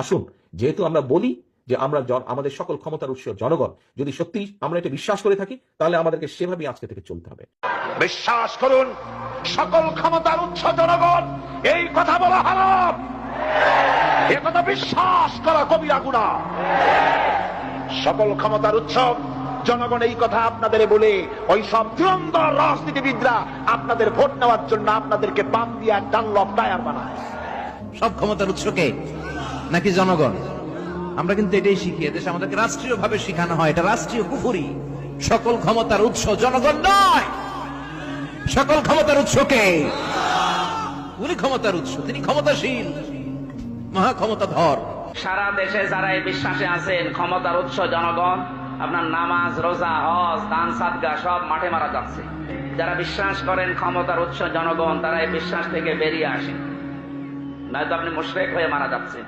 আসুন, যেহেতু আমরা বলি যে আমরা আমাদের সকল ক্ষমতার উৎস জনগণ, যদি সত্যি আমরা এটা বিশ্বাস করে থাকি তাহলে আমাদেরকে সেভাবেই আজকে থেকে চলতে হবে। বিশ্বাস করুন, সকল ক্ষমতার উৎস জনগণ, এই কথা বলা হারাম, এ কথা বিশ্বাস করা কবিরা গুনাহ। সকল ক্ষমতার উৎস জনগণ, এই কথা আপনাদের বলে ওই সব ধুরন্ধর রাজনীতিবিদরা আপনাদের ভোট নেওয়ার জন্য আপনাদেরকে বাম দিয়া ডানলপ টায়ার বানায়। সব ক্ষমতার উৎসকে নাকি জনগণ? আমরা কিন্তু এটাই শিখি, এদেশে আমাদেরকে রাষ্ট্রীয় ভাবে শিখানো হয়, এটা রাষ্ট্রীয় কুফরি। সকল ক্ষমতার উৎস জনগণ নয়, সকল ক্ষমতার উৎসকে, উনি ক্ষমতার উৎস, তিনি ক্ষমতাশীল, মহা ক্ষমতাধর। সারা দেশে যারা এই বিশ্বাসে আছেন ক্ষমতার উৎস জনগণ, আপনার নামাজ, রোজা, হজ, দান, সাদগা সব মাঠে মারা যাচ্ছে। যারা বিশ্বাস করেন ক্ষমতার উৎস জনগণ, তারা এই বিশ্বাস থেকে বেরিয়ে আসেন, নয়তো আপনি মুশরিক হয়ে মারা যাচ্ছেন।